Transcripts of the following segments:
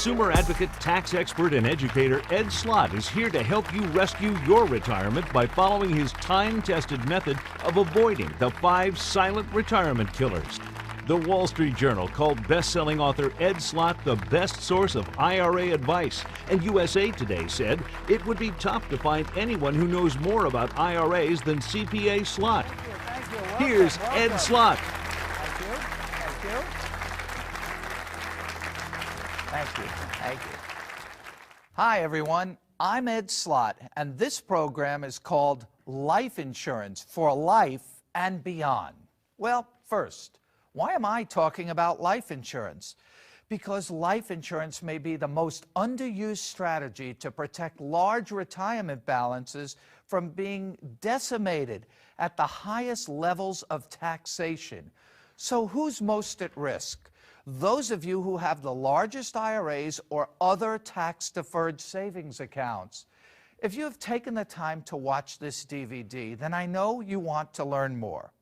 Consumer advocate, tax expert, and educator Ed Slott is here to help you rescue your retirement by following his time-tested method of avoiding the 5 silent retirement killers. The Wall Street Journal called best-selling author Ed Slott the best source of IRA advice, and USA Today said it would be tough to find anyone who knows more about IRAs than CPA Slott. Thank you. Welcome, Here's Ed Slott. Thank you. Thank you. Thank you. Hi, everyone. I'm Ed Slott, and this program is called Life Insurance for Life and Beyond. Well, first, why am I talking about life insurance? Because life insurance may be the most underused strategy to protect large retirement balances from being decimated at the highest levels of taxation. So who's most at risk? Those of you who have the largest IRAs or other tax-deferred savings accounts. If you have taken the time to watch this DVD, then I know you want to learn more.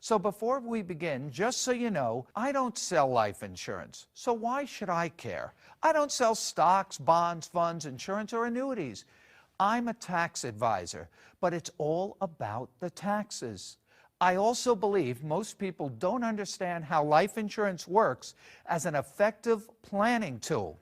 So before we begin, just so you know, I don't sell life insurance. So why should I care? I don't sell stocks, bonds, funds, insurance, or annuities. I'm a tax advisor, but it's all about the taxes. I also believe most people don't understand how life insurance works as an effective planning tool.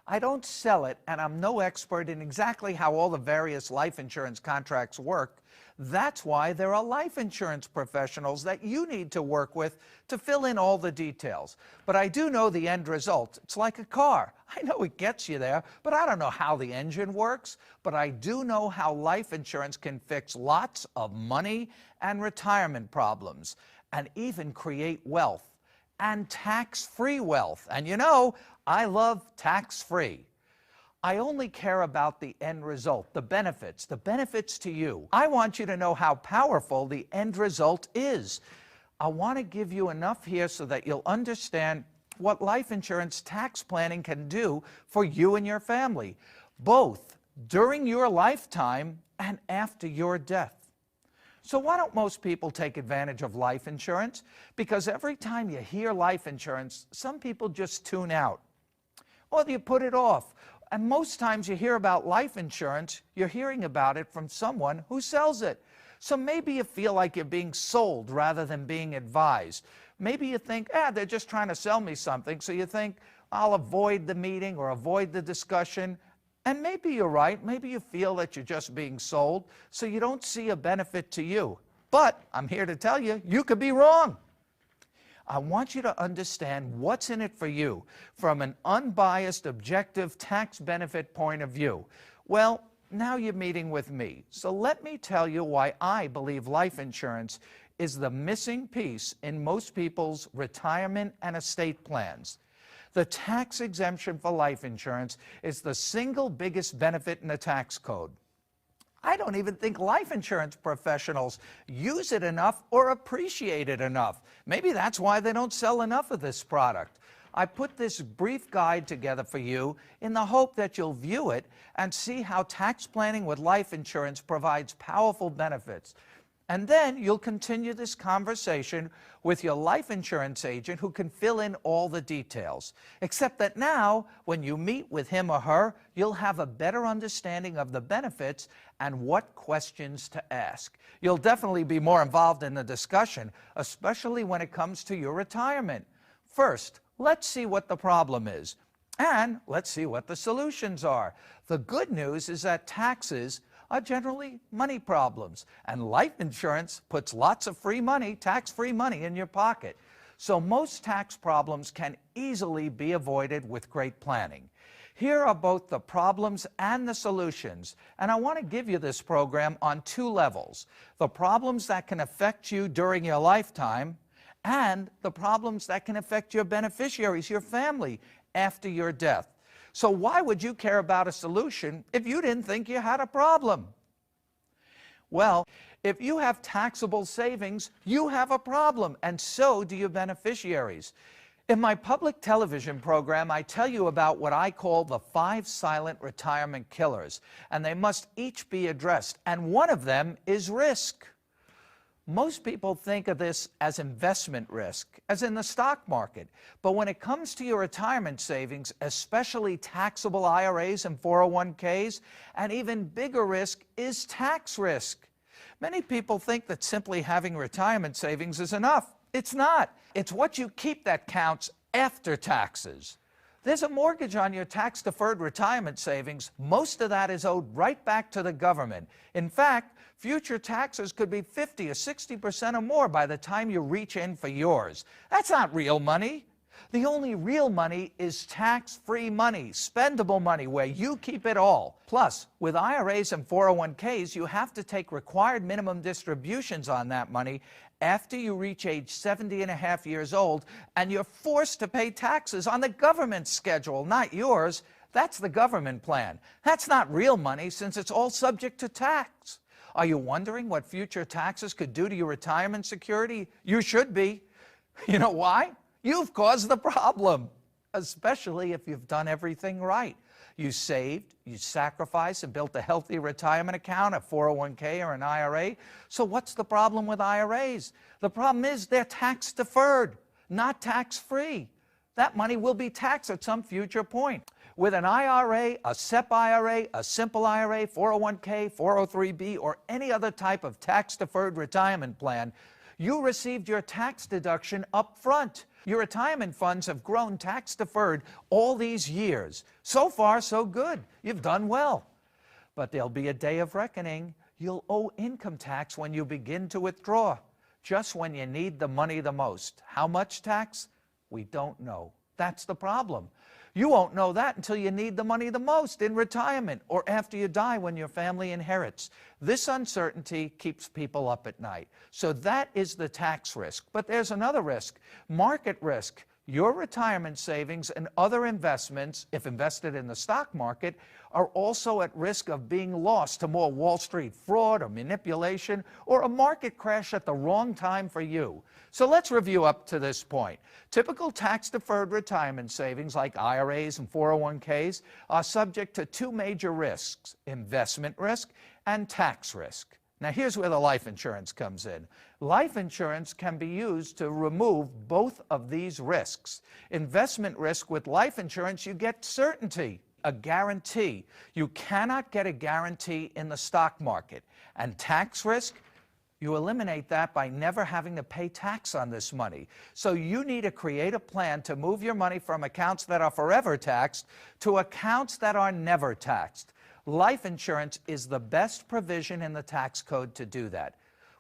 I don't sell it, and I'm no expert in exactly how all the various life insurance contracts work. That's why there are life insurance professionals that you need to work with to fill in all the details. But I do know the end result. It's like a car. I know it gets you there, but I don't know how the engine works. But I do know how life insurance can fix lots of money and retirement problems, and even create wealth, and tax-free wealth. And you know, I love tax-free. I only care about the end result, the benefits to you. I want you to know how powerful the end result is. I want to give you enough here so that you'll understand what life insurance tax planning can do for you and your family, both during your lifetime and after your death. So why don't most people take advantage of life insurance? Because every time you hear life insurance, some people just tune out, or you put it off. And most times you hear about life insurance, you're hearing about it from someone who sells it. So maybe you feel like you're being sold rather than being advised. Maybe you think, they're just trying to sell me something. So you think, I'll avoid the meeting or avoid the discussion. And maybe you're right. Maybe you feel that you're just being sold, so you don't see a benefit to you. But I'm here to tell you, you could be wrong. I want you to understand what's in it for you from an unbiased, objective tax benefit point of view. Well, now you're meeting with me. So let me tell you why I believe life insurance is the missing piece in most people's retirement and estate plans. The tax exemption for life insurance is the single biggest benefit in the tax code. I don't even think life insurance professionals use it enough or appreciate it enough. Maybe that's why they don't sell enough of this product. I put this brief guide together for you in the hope that you'll view it and see how tax planning with life insurance provides powerful benefits. And then you'll continue this conversation with your life insurance agent who can fill in all the details. Except that now, when you meet with him or her, you'll have a better understanding of the benefits and what questions to ask. You'll definitely be more involved in the discussion, especially when it comes to your retirement. First, let's see what the problem is. And let's see what the solutions are. The good news is that taxes are generally money problems, and life insurance puts lots of free money, tax-free money, in your pocket. So most tax problems can easily be avoided with great planning. Here are both the problems and the solutions, and I want to give you this program on 2 levels: the problems that can affect you during your lifetime, and the problems that can affect your beneficiaries, your family, after your death. So why would you care about a solution if you didn't think you had a problem? Well, if you have taxable savings, you have a problem, and so do your beneficiaries. In my public television program, I tell you about what I call the 5 silent retirement killers, and they must each be addressed, and one of them is risk. Most people think of this as investment risk, as in the stock market. But when it comes to your retirement savings, especially taxable IRAs and 401ks, an even bigger risk is tax risk. Many people think that simply having retirement savings is enough. It's not. It's what you keep that counts after taxes. There's a mortgage on your tax-deferred retirement savings. Most of that is owed right back to the government. In fact, future taxes could be 50 or 60% or more by the time you reach in for yours. That's not real money. The only real money is tax-free money, spendable money, where you keep it all. Plus, with IRAs and 401ks, you have to take required minimum distributions on that money after you reach age 70 and a half years old, and you're forced to pay taxes on the government's schedule, not yours. That's the government plan. That's not real money, since it's all subject to tax. Are you wondering what future taxes could do to your retirement security? You should be. You know why? You've caused the problem, especially if you've done everything right. You saved, you sacrificed, and built a healthy retirement account, a 401k or an IRA. So what's the problem with IRAs? The problem is they're tax deferred, not tax free. That money will be taxed at some future point. With an IRA, a SEP IRA, a simple IRA, 401k, 403b, or any other type of tax deferred retirement plan, you received your tax deduction up front. Your retirement funds have grown tax-deferred all these years. So far, so good. You've done well. But there'll be a day of reckoning. You'll owe income tax when you begin to withdraw, just when you need the money the most. How much tax? We don't know. That's the problem. You won't know that until you need the money the most in retirement or after you die when your family inherits. This uncertainty keeps people up at night. So that is the tax risk. But there's another risk, market risk. Your retirement savings and other investments, if invested in the stock market, are also at risk of being lost to more Wall Street fraud or manipulation or a market crash at the wrong time for you. So let's review up to this point. Typical tax-deferred retirement savings like IRAs and 401ks are subject to two major risks, investment risk and tax risk. Now here's where the life insurance comes in. Life insurance can be used to remove both of these risks. Investment risk with life insurance, you get certainty, a guarantee. You cannot get a guarantee in the stock market. And tax risk, you eliminate that by never having to pay tax on this money. So you need to create a plan to move your money from accounts that are forever taxed to accounts that are never taxed. Life insurance is the best provision in the tax code to do that.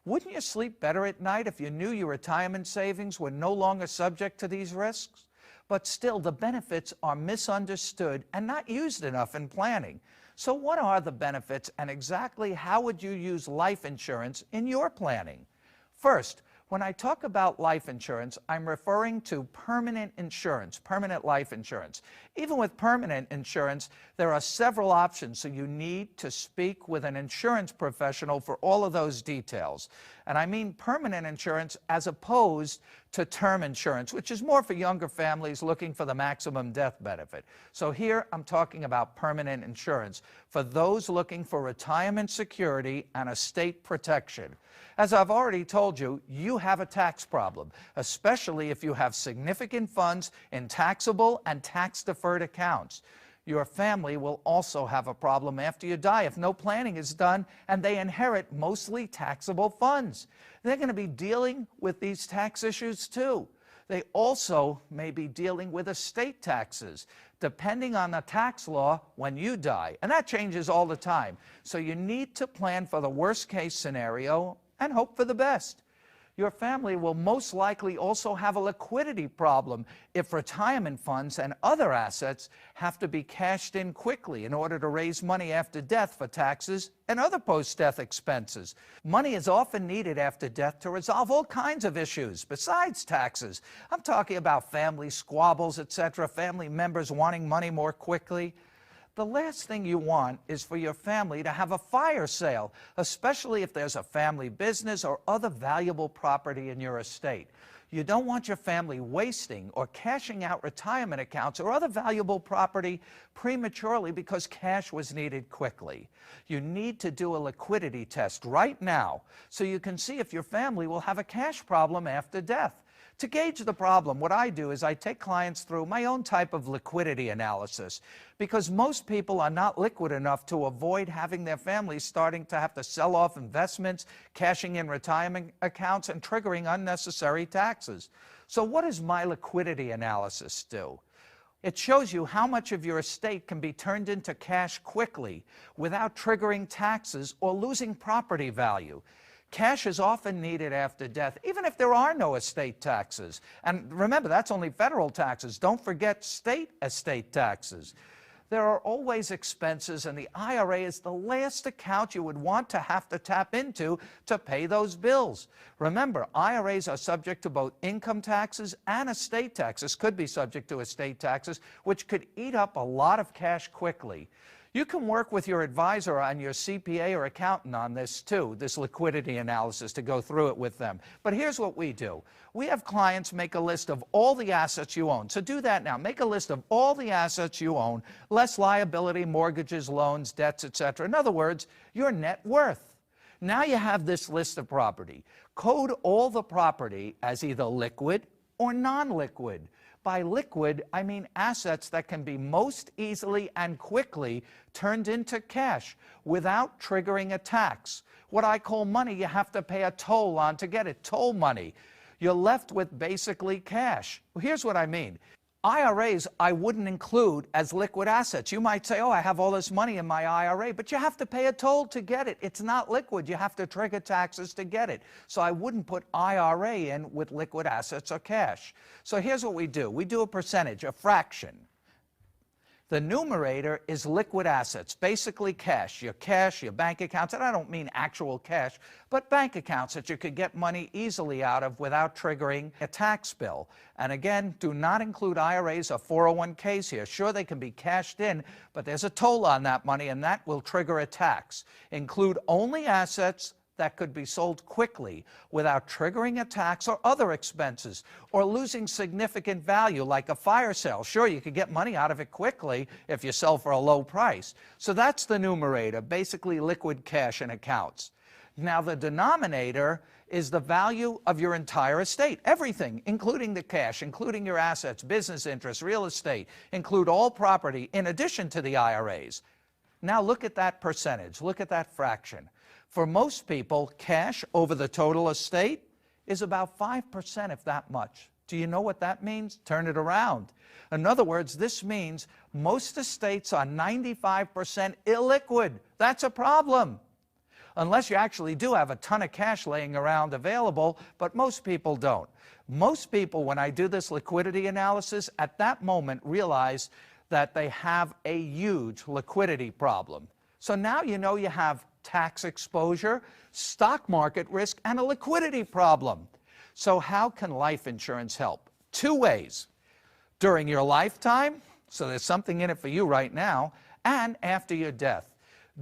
Wouldn't you sleep better at night if you knew your retirement savings were no longer subject to these risks? But still, the benefits are misunderstood and not used enough in planning. So what are the benefits, and exactly how would you use life insurance in your planning? First, when I talk about life insurance, I'm referring to permanent insurance, permanent life insurance. Even with permanent insurance, there are several options, so you need to speak with an insurance professional for all of those details. And I mean permanent insurance as opposed to term insurance, which is more for younger families looking for the maximum death benefit. So here I'm talking about permanent insurance for those looking for retirement security and estate protection. As I've already told you, you have a tax problem, especially if you have significant funds in taxable and tax-deferred accounts. Your family will also have a problem after you die if no planning is done and they inherit mostly taxable funds. They're going to be dealing with these tax issues too. They also may be dealing with estate taxes, depending on the tax law when you die. And that changes all the time. So you need to plan for the worst case scenario and hope for the best. Your family will most likely also have a liquidity problem if retirement funds and other assets have to be cashed in quickly in order to raise money after death for taxes and other post-death expenses. Money is often needed after death to resolve all kinds of issues besides taxes. I'm talking about family squabbles, etc., family members wanting money more quickly. The last thing you want is for your family to have a fire sale, especially if there's a family business or other valuable property in your estate. You don't want your family wasting or cashing out retirement accounts or other valuable property prematurely because cash was needed quickly. You need to do a liquidity test right now so you can see if your family will have a cash problem after death. To gauge the problem, what I do is I take clients through my own type of liquidity analysis, because most people are not liquid enough to avoid having their families starting to have to sell off investments, cashing in retirement accounts, and triggering unnecessary taxes. So what does my liquidity analysis do? It shows you how much of your estate can be turned into cash quickly without triggering taxes or losing property value. Cash is often needed after death, even if there are no estate taxes. And remember, that's only federal taxes. Don't forget state estate taxes. There are always expenses, and the IRA is the last account you would want to have to tap into to pay those bills. Remember, IRAs are subject to both income taxes and estate taxes, could be subject to estate taxes, which could eat up a lot of cash quickly. You can work with your advisor and your CPA or accountant on this too, this liquidity analysis, to go through it with them. But here's what we do. We have clients make a list of all the assets you own. So do that now. Make a list of all the assets you own, less liability, mortgages, loans, debts, etc. In other words, your net worth. Now you have this list of property. Code all the property as either liquid or non-liquid. By liquid, I mean assets that can be most easily and quickly turned into cash without triggering a tax. What I call money you have to pay a toll on to get it, toll money. You're left with basically cash. Well, here's what I mean. IRAs I wouldn't include as liquid assets. You might say, oh, I have all this money in my IRA, but you have to pay a toll to get it. It's not liquid. You have to trigger taxes to get it. So I wouldn't put IRA in with liquid assets or cash. So here's what we do. We do a percentage, a fraction. The numerator is liquid assets, basically cash, your bank accounts, and I don't mean actual cash, but bank accounts that you could get money easily out of without triggering a tax bill. And again, do not include IRAs or 401ks here. Sure, they can be cashed in, but there's a toll on that money, and that will trigger a tax. Include only assets that could be sold quickly without triggering a tax or other expenses or losing significant value like a fire sale. Sure, you could get money out of it quickly if you sell for a low price. So that's the numerator, basically liquid cash and accounts. Now the denominator is the value of your entire estate, everything, including the cash, including your assets, business interests, real estate, include all property in addition to the IRAs. Now look at that percentage, look at that fraction. For most people, cash over the total estate is about 5%, if that much. Do you know what that means? Turn it around. In other words, this means most estates are 95% illiquid. That's a problem. Unless you actually do have a ton of cash laying around available, but most people don't. Most people, when I do this liquidity analysis, at that moment realize that they have a huge liquidity problem. So now you know you have tax exposure, stock market risk, and a liquidity problem. So how can life insurance help? Two ways. During your lifetime, so there's something in it for you right now, and after your death.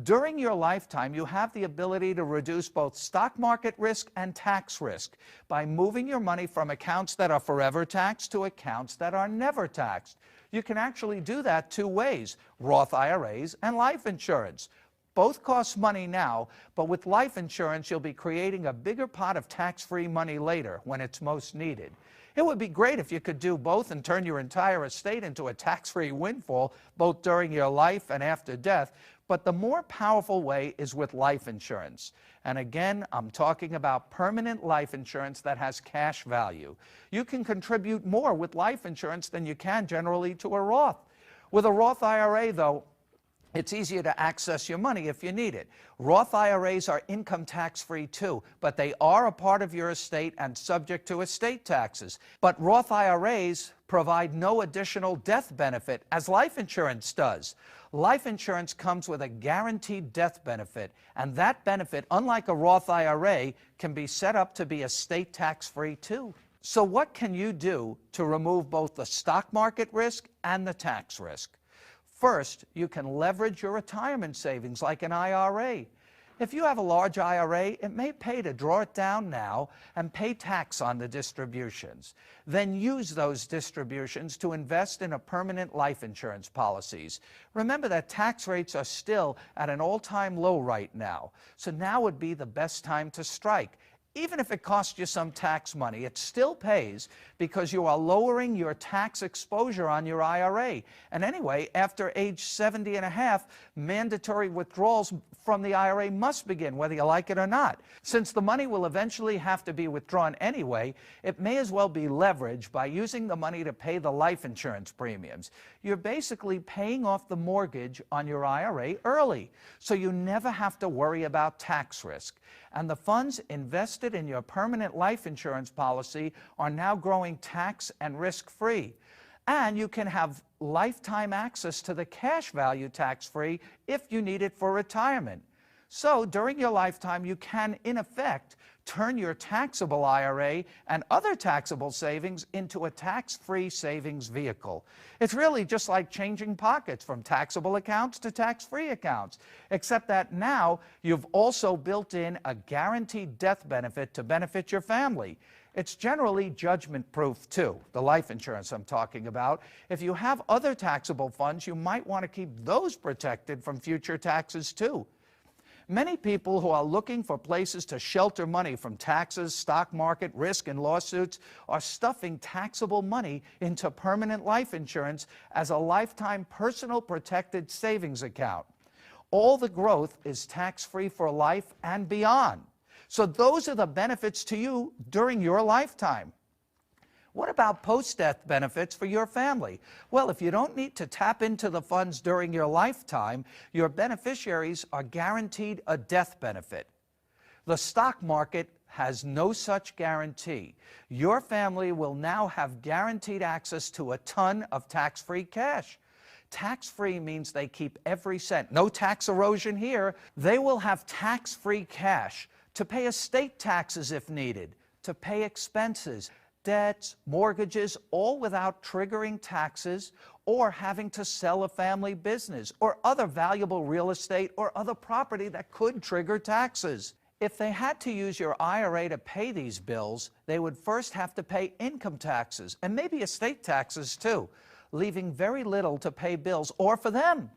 During your lifetime, you have the ability to reduce both stock market risk and tax risk by moving your money from accounts that are forever taxed to accounts that are never taxed. You can actually do that two ways, Roth IRAs and life insurance. Both cost money now, but with life insurance, you'll be creating a bigger pot of tax-free money later when it's most needed. It would be great if you could do both and turn your entire estate into a tax-free windfall, both during your life and after death, but the more powerful way is with life insurance. And again, I'm talking about permanent life insurance that has cash value. You can contribute more with life insurance than you can generally to a Roth. With a Roth IRA, though, it's easier to access your money if you need it. Roth IRAs are income tax-free too, but they are a part of your estate and subject to estate taxes. But Roth IRAs provide no additional death benefit as life insurance does. Life insurance comes with a guaranteed death benefit, and that benefit, unlike a Roth IRA, can be set up to be estate tax-free too. So what can you do to remove both the stock market risk and the tax risk? First, you can leverage your retirement savings like an IRA. If you have a large IRA, it may pay to draw it down now and pay tax on the distributions. Then use those distributions to invest in a permanent life insurance policies. Remember that tax rates are still at an all-time low right now, so now would be the best time to strike. Even if it costs you some tax money, it still pays because you are lowering your tax exposure on your IRA. And anyway, after age 70 and a half, mandatory withdrawals from the IRA must begin, whether you like it or not. Since the money will eventually have to be withdrawn anyway, it may as well be leveraged by using the money to pay the life insurance premiums. You're basically paying off the mortgage on your IRA early, so you never have to worry about tax risk. And the funds invested in your permanent life insurance policy are now growing tax and risk-free. And you can have lifetime access to the cash value tax-free if you need it for retirement. So during your lifetime, you can, in effect, turn your taxable IRA and other taxable savings into a tax-free savings vehicle. It's really just like changing pockets from taxable accounts to tax-free accounts, except that now you've also built in a guaranteed death benefit to benefit your family. It's generally judgment-proof too, the life insurance I'm talking about. If you have other taxable funds, you might want to keep those protected from future taxes too. Many people who are looking for places to shelter money from taxes, stock market, risk, and lawsuits are stuffing taxable money into permanent life insurance as a lifetime personal protected savings account. All the growth is tax-free for life and beyond. So those are the benefits to you during your lifetime. What about post-death benefits for your family? Well, if you don't need to tap into the funds during your lifetime, your beneficiaries are guaranteed a death benefit. The stock market has no such guarantee. Your family will now have guaranteed access to a ton of tax-free cash. Tax-free means they keep every cent. No tax erosion here. They will have tax-free cash to pay estate taxes if needed, to pay expenses, debts, mortgages, all without triggering taxes or having to sell a family business or other valuable real estate or other property that could trigger taxes. If they had to use your IRA to pay these bills, they would first have to pay income taxes and maybe estate taxes too, leaving very little to pay bills or for them.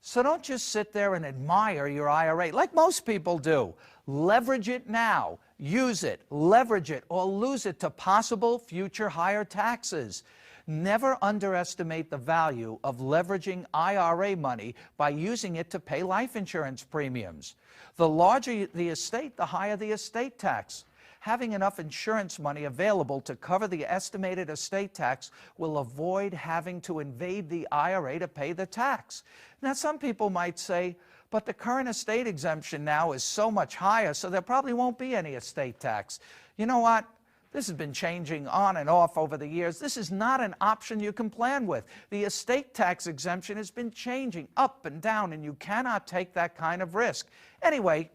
So don't just sit there and admire your IRA like most people do. Leverage it now. Use it, leverage it, or lose it to possible future higher taxes. Never underestimate the value of leveraging IRA money by using it to pay life insurance premiums. The larger the estate, the higher the estate tax. Having enough insurance money available to cover the estimated estate tax will avoid having to invade the IRA to pay the tax. Now, some people might say, but the current estate exemption now is so much higher, so there probably won't be any estate tax. You know what? This has been changing on and off over the years. This is not an option you can plan with. The estate tax exemption has been changing up and down, and you cannot take that kind of risk. Anyway,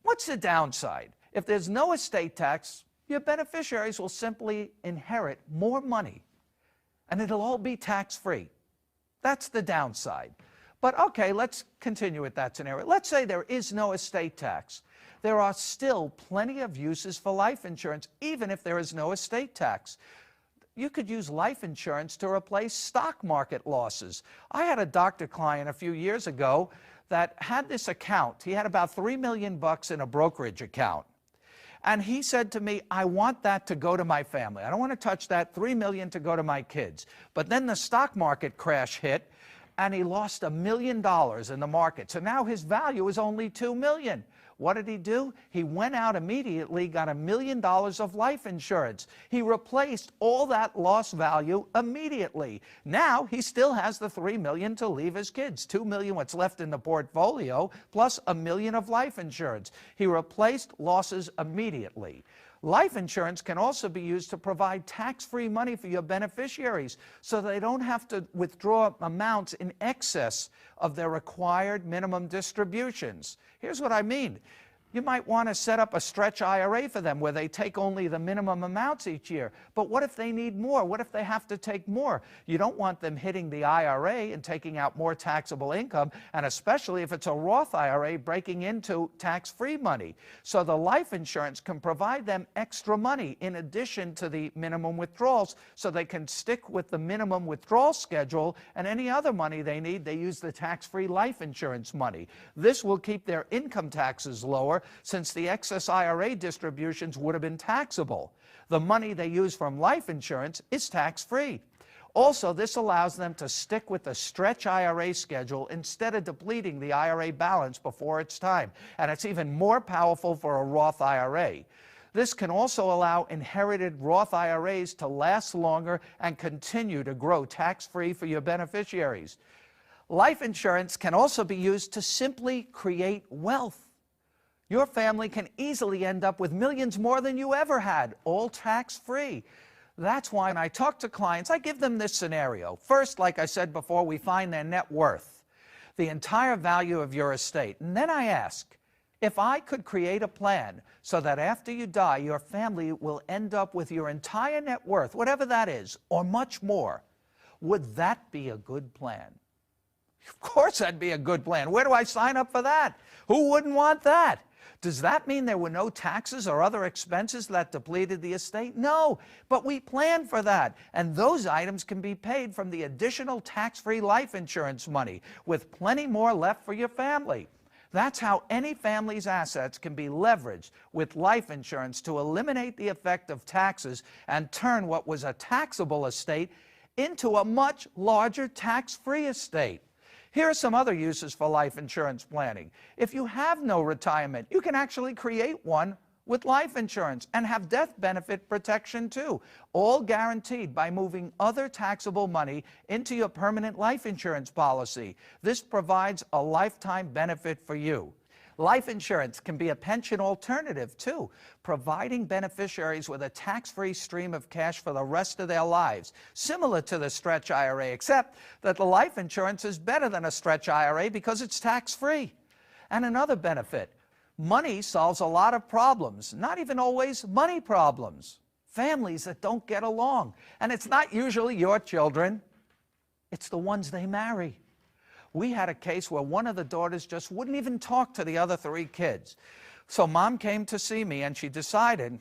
what's the downside? If there's no estate tax, your beneficiaries will simply inherit more money, and it'll all be tax-free. That's the downside. But okay, let's continue with that scenario. Let's say there is no estate tax. There are still plenty of uses for life insurance, even if there is no estate tax. You could use life insurance to replace stock market losses. I had a doctor client a few years ago that had this account. He had about $3 million in a brokerage account. And he said to me, I want that to go to my family. I don't want to touch that. $3 million to go to my kids. But then the stock market crash hit, and he lost $1 million in the market. So now his value is only $2 million. What did he do? He went out immediately, got $1 million of life insurance. He replaced all that lost value immediately. Now he still has the $3 million to leave his kids. $2 million what's left in the portfolio, plus $1 million of life insurance. He replaced losses immediately. Life insurance can also be used to provide tax-free money for your beneficiaries so they don't have to withdraw amounts in excess of their required minimum distributions. Here's what I mean. You might want to set up a stretch IRA for them where they take only the minimum amounts each year. But what if they need more? What if they have to take more? You don't want them hitting the IRA and taking out more taxable income, and especially if it's a Roth IRA breaking into tax-free money. So the life insurance can provide them extra money in addition to the minimum withdrawals, so they can stick with the minimum withdrawal schedule, and any other money they need, they use the tax-free life insurance money. This will keep their income taxes lower, since the excess IRA distributions would have been taxable. The money they use from life insurance is tax-free. Also, this allows them to stick with the stretch IRA schedule instead of depleting the IRA balance before it's time. And it's even more powerful for a Roth IRA. This can also allow inherited Roth IRAs to last longer and continue to grow tax-free for your beneficiaries. Life insurance can also be used to simply create wealth. Your family can easily end up with millions more than you ever had, all tax-free. That's why when I talk to clients, I give them this scenario. First, like I said before, we find their net worth, the entire value of your estate. And then I ask, if I could create a plan so that after you die, your family will end up with your entire net worth, whatever that is, or much more, would that be a good plan? Of course that'd be a good plan. Where do I sign up for that? Who wouldn't want that? Does that mean there were no taxes or other expenses that depleted the estate? No, but we planned for that. And those items can be paid from the additional tax-free life insurance money, with plenty more left for your family. That's how any family's assets can be leveraged with life insurance to eliminate the effect of taxes and turn what was a taxable estate into a much larger tax-free estate. Here are some other uses for life insurance planning. If you have no retirement, you can actually create one with life insurance and have death benefit protection too, all guaranteed by moving other taxable money into your permanent life insurance policy. This provides a lifetime benefit for you. Life insurance can be a pension alternative too, providing beneficiaries with a tax-free stream of cash for the rest of their lives, similar to the stretch IRA, except that the life insurance is better than a stretch IRA because it's tax-free. And another benefit, money solves a lot of problems, not even always money problems. Families that don't get along, and it's not usually your children, it's the ones they marry. We had a case where one of the daughters just wouldn't even talk to the other 3 kids. So mom came to see me and she decided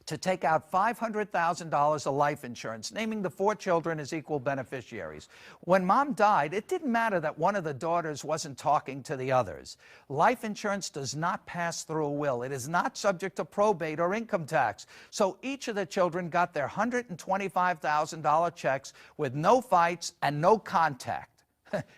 to take out $500,000 of life insurance, naming the 4 children as equal beneficiaries. When mom died, it didn't matter that one of the daughters wasn't talking to the others. Life insurance does not pass through a will. It is not subject to probate or income tax. So each of the children got their $125,000 checks with no fights and no contact.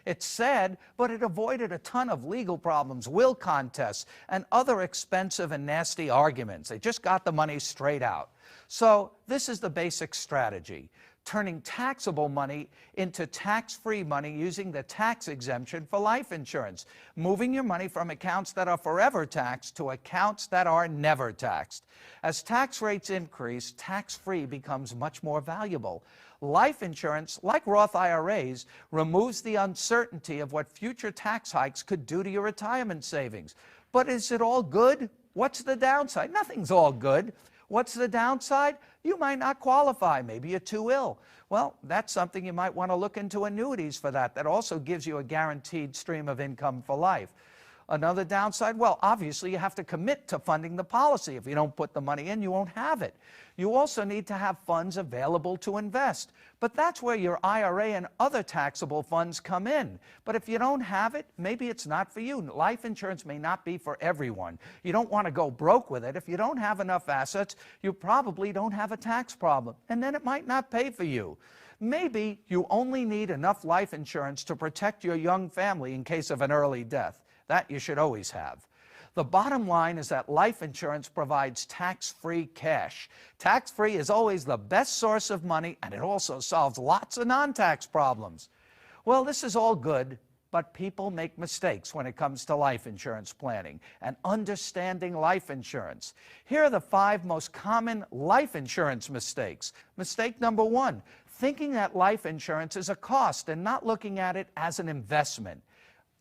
It's sad, but it avoided a ton of legal problems, will contests, and other expensive and nasty arguments. They just got the money straight out. So this is the basic strategy, turning taxable money into tax-free money using the tax exemption for life insurance, moving your money from accounts that are forever taxed to accounts that are never taxed. As tax rates increase, tax-free becomes much more valuable. Life insurance, like Roth IRAs, removes the uncertainty of what future tax hikes could do to your retirement savings. But is it all good? What's the downside? Nothing's all good. What's the downside? You might not qualify. Maybe you're too ill. Well, that's something you might want to look into annuities for that. That also gives you a guaranteed stream of income for life. Another downside, well, obviously you have to commit to funding the policy. If you don't put the money in, you won't have it. You also need to have funds available to invest. But that's where your IRA and other taxable funds come in. But if you don't have it, maybe it's not for you. Life insurance may not be for everyone. You don't want to go broke with it. If you don't have enough assets, you probably don't have a tax problem. And then it might not pay for you. Maybe you only need enough life insurance to protect your young family in case of an early death. That you should always have. The bottom line is that life insurance provides tax-free cash. Tax-free is always the best source of money, and it also solves lots of non-tax problems. Well, this is all good, but people make mistakes when it comes to life insurance planning and understanding life insurance. Here are the 5 most common life insurance mistakes. Mistake number 1, thinking that life insurance is a cost and not looking at it as an investment.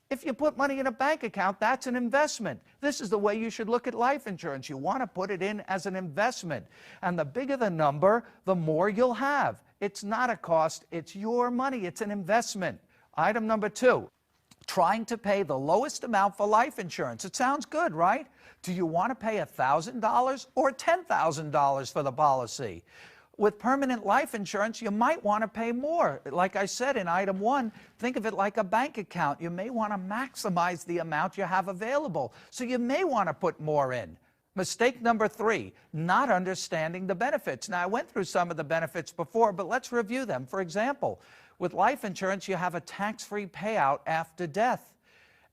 If you put money in a bank account, that's an investment. This is the way you should look at life insurance. You want to put it in as an investment. And the bigger the number, the more you'll have. It's not a cost, it's your money, it's an investment. Item number 2, trying to pay the lowest amount for life insurance. It sounds good, right? Do you want to pay $1,000 or $10,000 for the policy? With permanent life insurance, you might want to pay more. Like I said in item 1, think of it like a bank account. You may want to maximize the amount you have available, so you may want to put more in. Mistake number 3, not understanding the benefits. Now, I went through some of the benefits before, but let's review them. For example, with life insurance, you have a tax-free payout after death.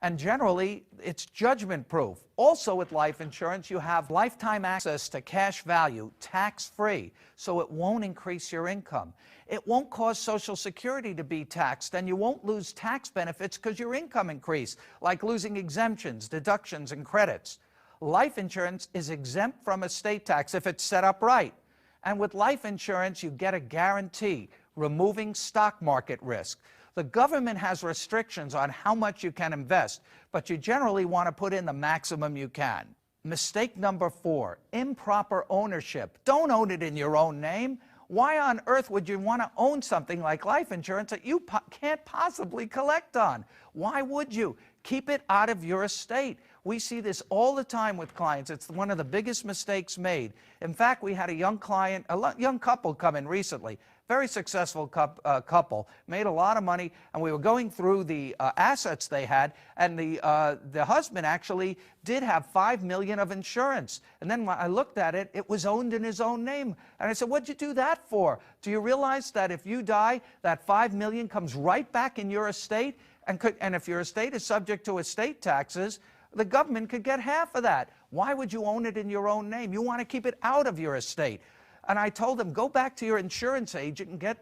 And generally, it's judgment-proof. Also with life insurance, you have lifetime access to cash value, tax-free, so it won't increase your income. It won't cause Social Security to be taxed, and you won't lose tax benefits because your income increased, like losing exemptions, deductions, and credits. Life insurance is exempt from estate tax if it's set up right. And with life insurance, you get a guarantee, removing stock market risk. The government has restrictions on how much you can invest, but you generally want to put in the maximum you can. Mistake number 4, improper ownership. Don't own it in your own name. Why on earth would you want to own something like life insurance that you can't possibly collect on? Why would you? Keep it out of your estate. We see this all the time with clients. It's one of the biggest mistakes made. In fact, we had a young client, a young couple come in recently. Very successful couple, made a lot of money, and we were going through the assets they had, and the husband actually did have $5 million of insurance. And then when I looked at it, it was owned in his own name. And I said, what'd you do that for? Do you realize that if you die, that $5 million comes right back in your estate? And if your estate is subject to estate taxes, the government could get half of that. Why would you own it in your own name? You want to keep it out of your estate. And I told them, go back to your insurance agent and get,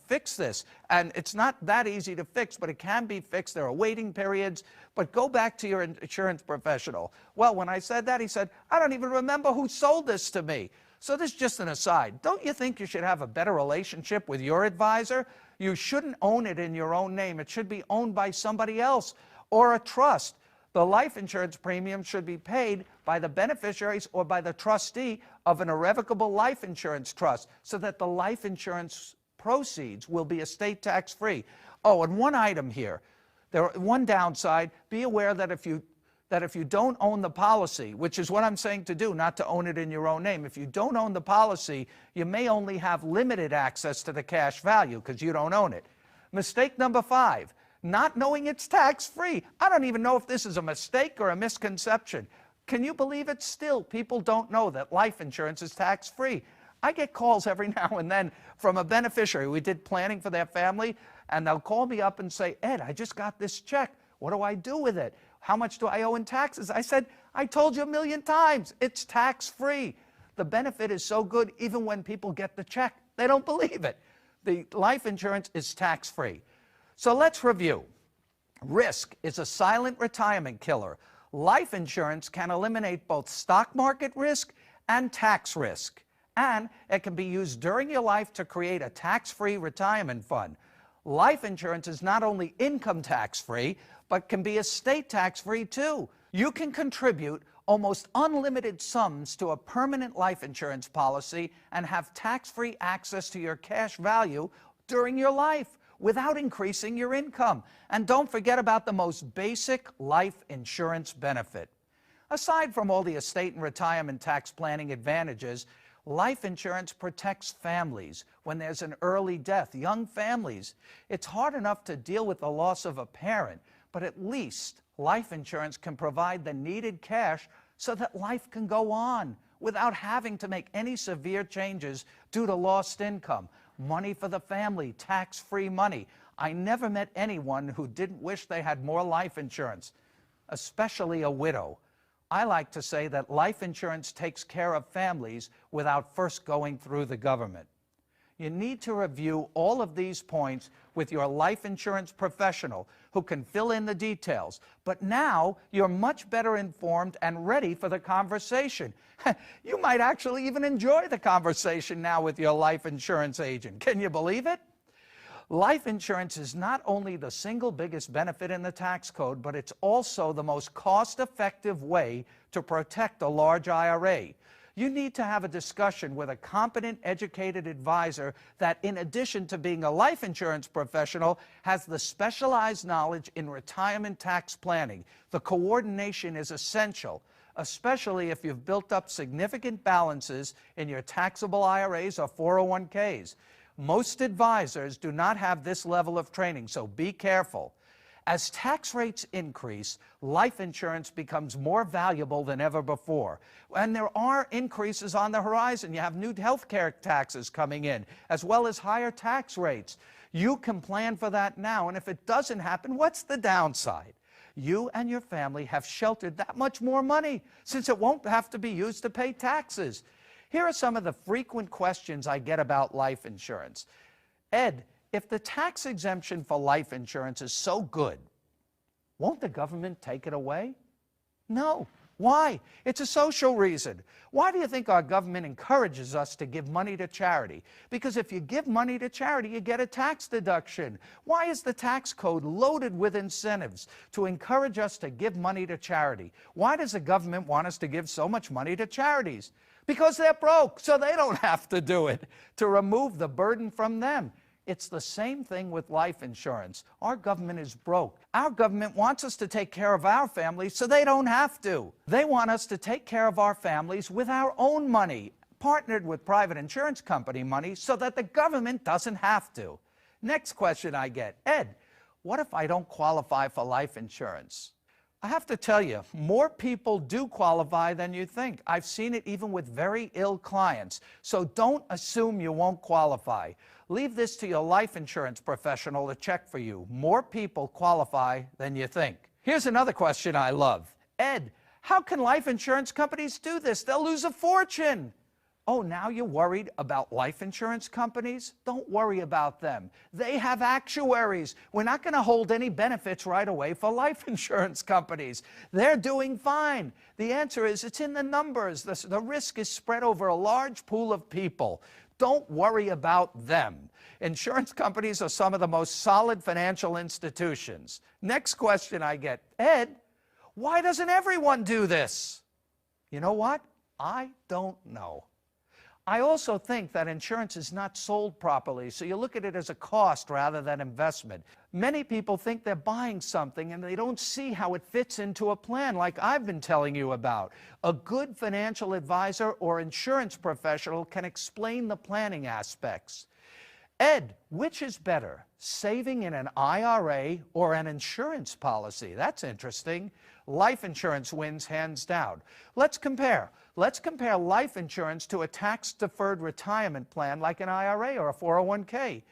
fix this. And it's not that easy to fix, but it can be fixed. There are waiting periods, but go back to your insurance professional. Well, when I said that, he said, I don't even remember who sold this to me. So this is just an aside. Don't you think you should have a better relationship with your advisor? You shouldn't own it in your own name. It should be owned by somebody else or a trust. The life insurance premium should be paid by the beneficiaries or by the trustee of an irrevocable life insurance trust, so that the life insurance proceeds will be estate tax-free. Oh, and one item here. One downside, be aware that if you don't own the policy, which is what I'm saying to do, not to own it in your own name, if you don't own the policy, you may only have limited access to the cash value because you don't own it. Mistake number 5. Not knowing it's tax-free. I don't even know if this is a mistake or a misconception. Can you believe it? Still, people don't know that life insurance is tax-free. I get calls every now and then from a beneficiary. We did planning for their family, and they'll call me up and say, Ed, I just got this check. What do I do with it? How much do I owe in taxes? I said, I told you a million times, it's tax-free. The benefit is so good, even when people get the check, they don't believe it. The life insurance is tax-free. So let's review. Risk is a silent retirement killer. Life insurance can eliminate both stock market risk and tax risk. And it can be used during your life to create a tax-free retirement fund. Life insurance is not only income tax-free, but can be estate tax-free too. You can contribute almost unlimited sums to a permanent life insurance policy and have tax-free access to your cash value during your life, without increasing your income. And don't forget about the most basic life insurance benefit. Aside from all the estate and retirement tax planning advantages, life insurance protects families when there's an early death, young families. It's hard enough to deal with the loss of a parent, but at least life insurance can provide the needed cash so that life can go on without having to make any severe changes due to lost income. Money for the family, tax-free money. I never met anyone who didn't wish they had more life insurance, especially a widow. I like to say that life insurance takes care of families without first going through the government. You need to review all of these points with your life insurance professional who can fill in the details. But now you're much better informed and ready for the conversation. You might actually even enjoy the conversation now with your life insurance agent. Can you believe it? Life insurance is not only the single biggest benefit in the tax code, but it's also the most cost-effective way to protect a large IRA. You need to have a discussion with a competent, educated advisor that, in addition to being a life insurance professional, has the specialized knowledge in retirement tax planning. The coordination is essential, especially if you've built up significant balances in your taxable IRAs or 401ks. Most advisors do not have this level of training, so be careful. As tax rates increase, life insurance becomes more valuable than ever before. And there are increases on the horizon. You have new health care taxes coming in, as well as higher tax rates. You can plan for that now, and if it doesn't happen, what's the downside? You and your family have sheltered that much more money, since it won't have to be used to pay taxes. Here are some of the frequent questions I get about life insurance. Ed, if the tax exemption for life insurance is so good, won't the government take it away? No. Why? It's a social reason. Why do you think our government encourages us to give money to charity? Because if you give money to charity, you get a tax deduction. Why is the tax code loaded with incentives to encourage us to give money to charity? Why does the government want us to give so much money to charities? Because they're broke, so they don't have to do it, to remove the burden from them. It's the same thing with life insurance. Our government is broke. Our government wants us to take care of our families so they don't have to. They want us to take care of our families with our own money, partnered with private insurance company money so that the government doesn't have to. Next question I get, Ed, what if I don't qualify for life insurance? I have to tell you, more people do qualify than you think. I've seen it even with very ill clients. So don't assume you won't qualify. Leave this to your life insurance professional to check for you. More people qualify than you think. Here's another question I love. Ed, how can life insurance companies do this? They'll lose a fortune. Oh, now you're worried about life insurance companies? Don't worry about them. They have actuaries. We're not going to hold any benefits right away for life insurance companies. They're doing fine. The answer is it's in the numbers. The risk is spread over a large pool of people. Don't worry about them. Insurance companies are some of the most solid financial institutions. Next question I get, Ed, why doesn't everyone do this? You know what? I don't know. I also think that insurance is not sold properly, so you look at it as a cost rather than investment. Many people think they're buying something and they don't see how it fits into a plan like I've been telling you about. A good financial advisor or insurance professional can explain the planning aspects. Ed, which is better, saving in an IRA or an insurance policy? That's interesting. Life insurance wins hands down. Let's compare. Let's compare life insurance to a tax-deferred retirement plan like an IRA or a 401k.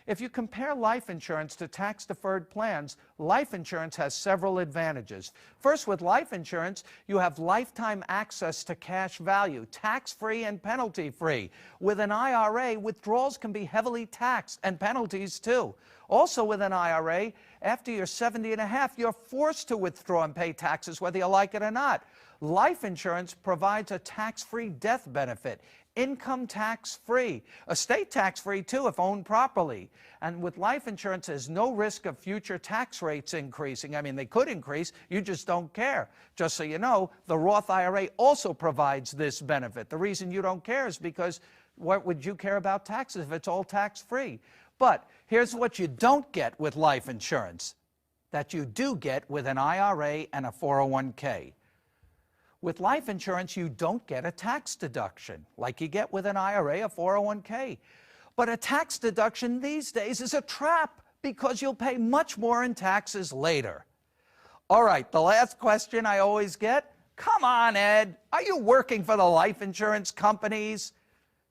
If you compare life insurance to tax-deferred plans, life insurance has several advantages. First, with life insurance, you have lifetime access to cash value, tax-free and penalty-free. With an IRA, withdrawals can be heavily taxed, and penalties too. Also with an IRA, after you're 70 and a half, you're forced to withdraw and pay taxes whether you like it or not. Life insurance provides a tax-free death benefit, income tax-free, estate tax-free too if owned properly. And with life insurance, there's no risk of future tax rates increasing. I mean, they could increase, you just don't care. Just so you know, the Roth IRA also provides this benefit. The reason you don't care is because what would you care about taxes if it's all tax-free? But here's what you don't get with life insurance that you do get with an IRA and a 401k. With life insurance, you don't get a tax deduction like you get with an IRA or 401k. But a tax deduction these days is a trap because you'll pay much more in taxes later. All right, the last question I always get, come on, Ed, are you working for the life insurance companies?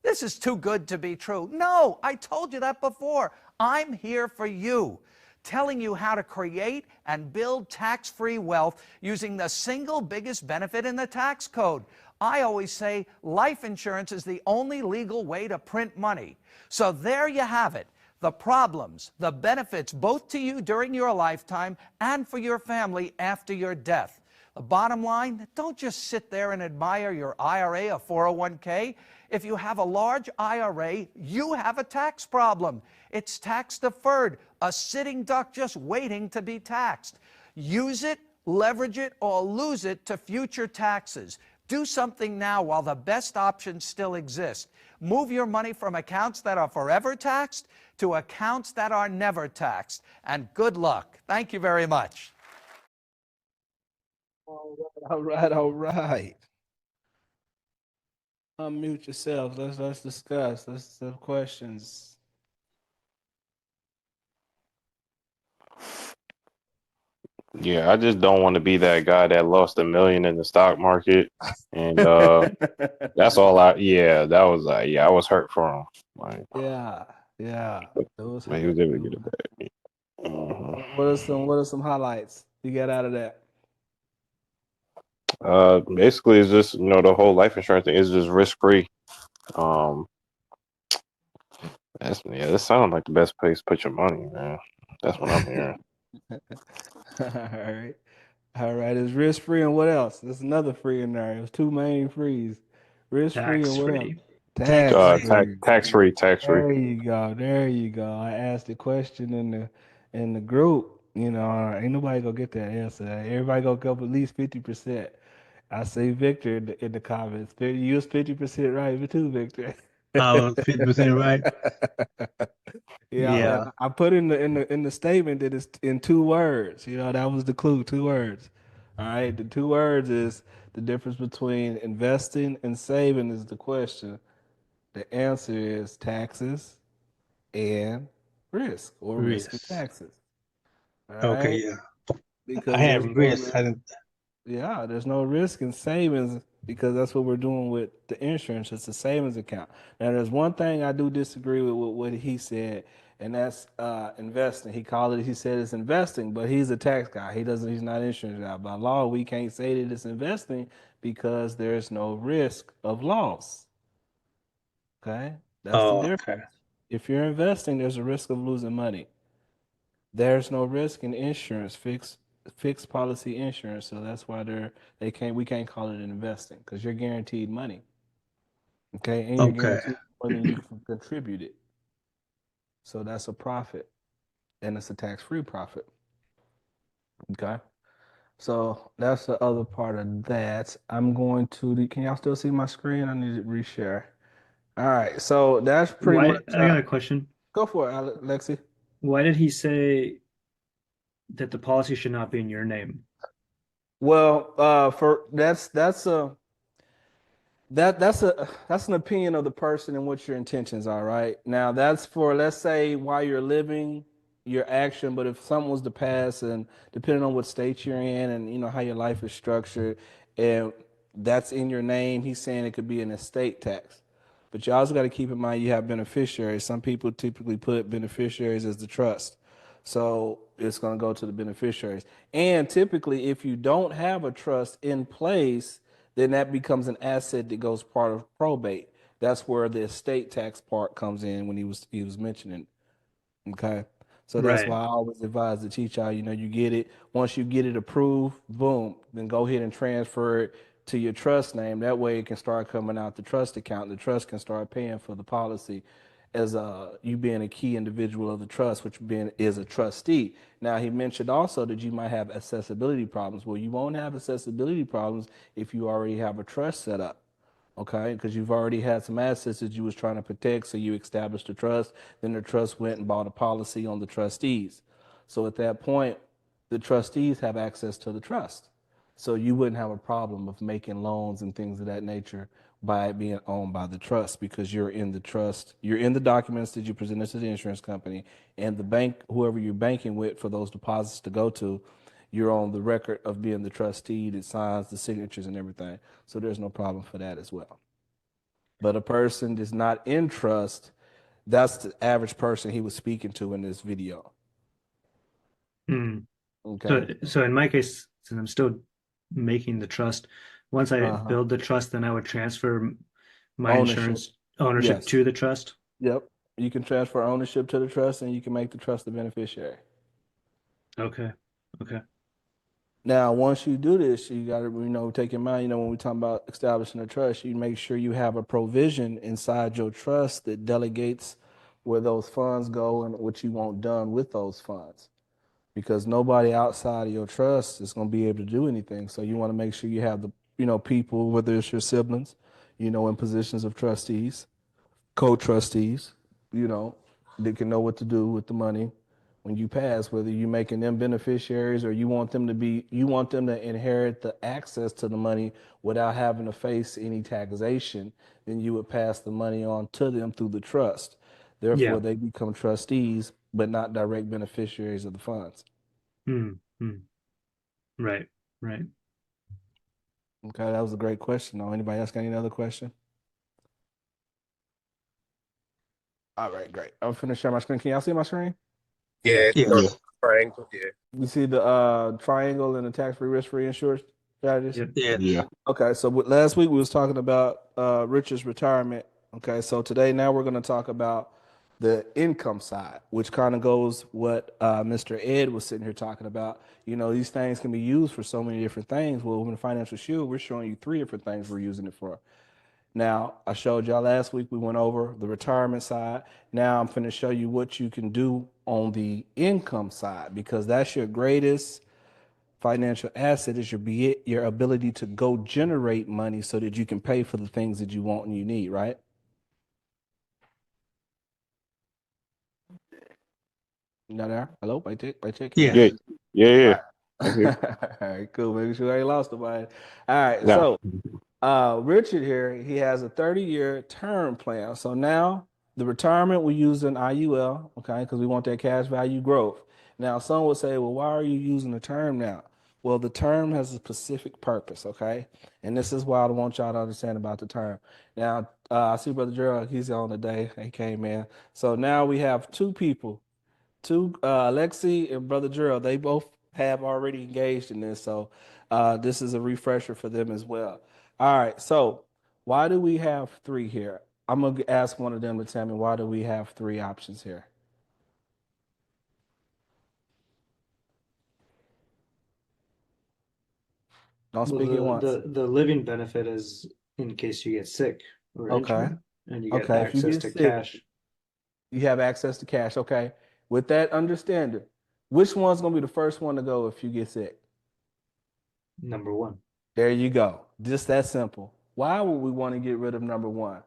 This is too good to be true. No, I told you that before. I'm here for you, telling you how to create and build tax-free wealth using the single biggest benefit in the tax code. I always say life insurance is the only legal way to print money. So there you have it. The problems, the benefits both to you during your lifetime and for your family after your death. The bottom line, don't just sit there and admire your IRA or 401k. If you have a large IRA, you have a tax problem. It's tax deferred, a sitting duck just waiting to be taxed. Use it, leverage it, or lose it to future taxes. Do something now while the best options still exist. Move your money from accounts that are forever taxed to accounts that are never taxed. And good luck. Thank you very much. All right, all right. Unmute yourself. Let's discuss. Let's have questions. Yeah, I just don't want to be that guy that lost $1 million in the stock market, and that's all that was I was hurt for him. Like, yeah. Those but he was able to get it back. What are some highlights you got out of that? Basically, it's just the whole life insurance thing is just risk free. This sounds like the best place to put your money, man. That's what I'm hearing. All right. It's risk free and what else? There's another free in there. There's two main frees. Risk free and what else? Tax free. There you go. I asked the question in the group. Ain't nobody gonna get that answer. Everybody gonna go up at least 50%. I say Victor in the comments. You was 50% right too, Victor. 50% right. Yeah. I put in the statement that it's in 2 words. That was the clue, 2 words. All right. The 2 words is the difference between investing and saving is the question. The answer is taxes and risk or risk of taxes. All right? Okay, yeah. Because I have risk. there's no risk in savings because that's what we're doing with the insurance. It's a savings account. Now, there's one thing I do disagree with what he said, and that's investing. He said it's investing, but he's a tax guy. He's not an insurance guy. By law, we can't say that it's investing because there's no risk of loss. Okay? That's the difference. Okay. If you're investing, there's a risk of losing money. There's no risk in insurance, fixed policy insurance. So that's why we can't call it investing because you're guaranteed money. Okay, and you're guaranteed more than you can contribute it. So that's a profit, and it's a tax-free profit. Okay, so that's the other part of that. I'm going to can y'all still see my screen? I need to reshare. All right, so that's pretty much. I got a question. Go for it, Lexi. Why did he say that the policy should not be in your name? Well, that's an opinion of the person and what your intentions are, right? Now that's for, let's say, while you're living, your action, but if something was to pass, and depending on what state you're in and how your life is structured, and that's in your name, he's saying it could be an estate tax. But you also got to keep in mind you have beneficiaries. Some people typically put beneficiaries as the trust. So it's going to go to the beneficiaries. And typically, if you don't have a trust in place, then that becomes an asset that goes part of probate. That's where the estate tax part comes in when he was mentioning. Okay. So that's why I always advise to teach y'all, you get it. Once you get it approved, boom, then go ahead and transfer it to your trust name. That way it can start coming out the trust account. The trust can start paying for the policy as you being a key individual of the trust, which is a trustee. Now, he mentioned also that you might have accessibility problems. Well, you won't have accessibility problems if you already have a trust set up. Okay, because you've already had some assets that you was trying to protect, so you established a trust. Then the trust went and bought a policy on the trustees. So at that point, the trustees have access to the trust. So you wouldn't have a problem of making loans and things of that nature by it being owned by the trust because you're in the trust. You're in the documents that you presented to the insurance company, and the bank, whoever you're banking with for those deposits to go to, you're on the record of being the trustee that signs the signatures and everything. So there's no problem for that as well. But a person that's not in trust, that's the average person he was speaking to in this video. Okay. So in my case, since I'm still making the trust, once I build the trust, then I would transfer my insurance ownership to the trust. Yep. You can transfer ownership to the trust and you can make the trust the beneficiary. Okay. Now, once you do this, you got to, take in mind, when we talk about establishing a trust, you make sure you have a provision inside your trust that delegates where those funds go and what you want done with those funds. Because nobody outside of your trust is going to be able to do anything. So you want to make sure you have the, people, whether it's your siblings, in positions of trustees, co-trustees, that can know what to do with the money when you pass, whether you're making them beneficiaries or you want them to inherit the access to the money without having to face any taxation, then you would pass the money on to them through the trust. Therefore, they become trustees, but not direct beneficiaries of the funds. Right. Okay, that was a great question. Now, anybody else got any other question? All right, great. I'm finna share my screen. Can y'all see my screen? Yeah, Yeah. triangle. Yeah. You see the triangle and the tax-free, risk-free insurance strategies? Yeah. Okay, so last week we was talking about Richard's retirement. Okay, so today now we're going to talk about the income side, which kind of goes what Mr. Ed was sitting here talking about. These things can be used for so many different things. Well, in the Financial Shield, we're showing you 3 different things we're using it for. Now, I showed y'all last week, we went over the retirement side. Now I'm going to show you what you can do on the income side, because that's your greatest financial asset, is your ability to go generate money so that you can pay for the things that you want and you need, right? You not there? Hello? By check. Yeah. Yeah. All right, cool. Making sure I ain't lost nobody. All right, so Richard here, he has a 30-year term plan. So now the retirement we're using IUL, okay, because we want that cash value growth. Now, some would say, well, why are you using the term now? Well, the term has a specific purpose, okay? And this is why I want y'all to understand about the term. Now, I see Brother Gerald, he's on today. He came in. So now we have 2 people, Alexi and Brother Gerald. They both have already engaged in this. So this is a refresher for them as well. All right, so why do we have 3 here? I'm going to ask one of them to tell me, why do we have 3 options here? Don't speak at once. The living benefit is in case you get sick or injured, and you get Okay, if you access get to sick, cash. you have access to cash. Okay. With that understanding, which one's going to be the first one to go if you get sick? Number 1. There you go. Just that simple. Why would we want to get rid of number 1?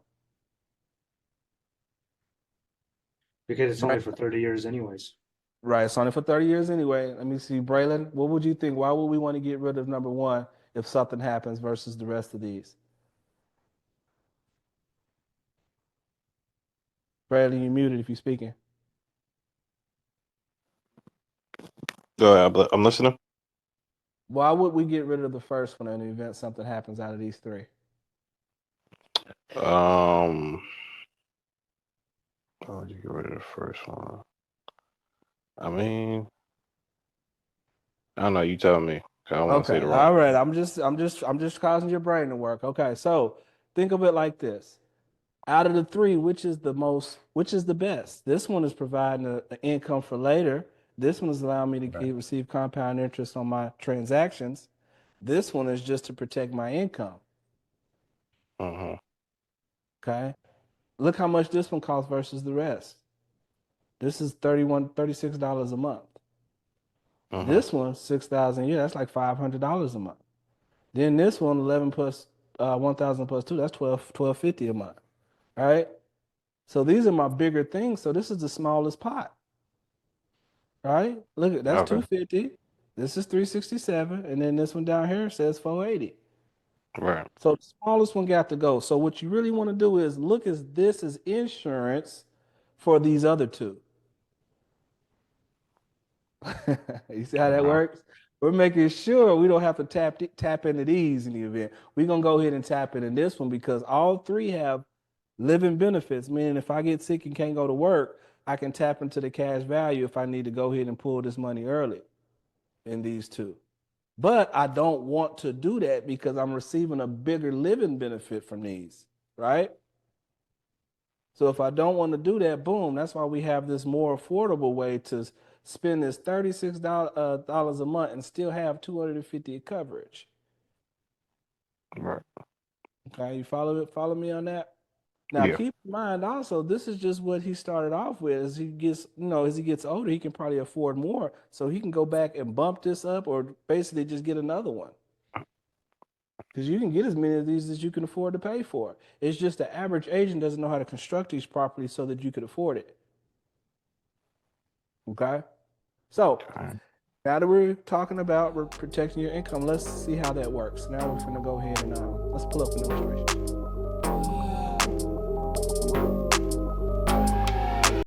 Because it's only for 30 years anyways. Right. It's only for 30 years anyway. Let me see. Braylon, what would you think? Why would we want to get rid of number 1 if something happens versus the rest of these? Braylon, you're muted if you're speaking. Go ahead. I'm listening. Why would we get rid of the first one in the event something happens out of these 3? Why would you get rid of the first one? I mean, I don't know. You tell me. I don't want to say Okay. the wrong. All right. I'm just causing your brain to work. Okay. So think of it like this. Out of the 3, which is the best? This one is providing an income for later. This one is allowing me to receive compound interest on my transactions. This one is just to protect my income. Okay. Look how much this one costs versus the rest. This is $36 a month. This one, $6,000 a year. That's like $500 a month. Then this one, 11 plus 1,000 plus 2. That's $1,250 a month. All right. So these are my bigger things. So this is the smallest pot. Right? Look at that's 250. This is 367, and then this one down here says 480. Right. So the smallest one got to go. So what you really want to do is look at this as insurance for these other 2. You see how that works? We're making sure we don't have to tap into these in the event. We're gonna go ahead and tap into this one because all 3 have living benefits, meaning if I get sick and can't go to work, I can tap into the cash value if I need to go ahead and pull this money early in these 2. But I don't want to do that because I'm receiving a bigger living benefit from these, right? So if I don't want to do that, boom, that's why we have this more affordable way to spend this $36 a month and still have 250 of coverage. Right. Okay, you follow me on that? Now, keep in mind also, this is just what he started off with. As he gets, as he gets older, he can probably afford more. So he can go back and bump this up or basically just get another one. Because you can get as many of these as you can afford to pay for. It's just the average agent doesn't know how to construct these properly so that you could afford it. Okay? So, now that we're talking about protecting your income, let's see how that works. Now we're going to go ahead and let's pull up an illustration.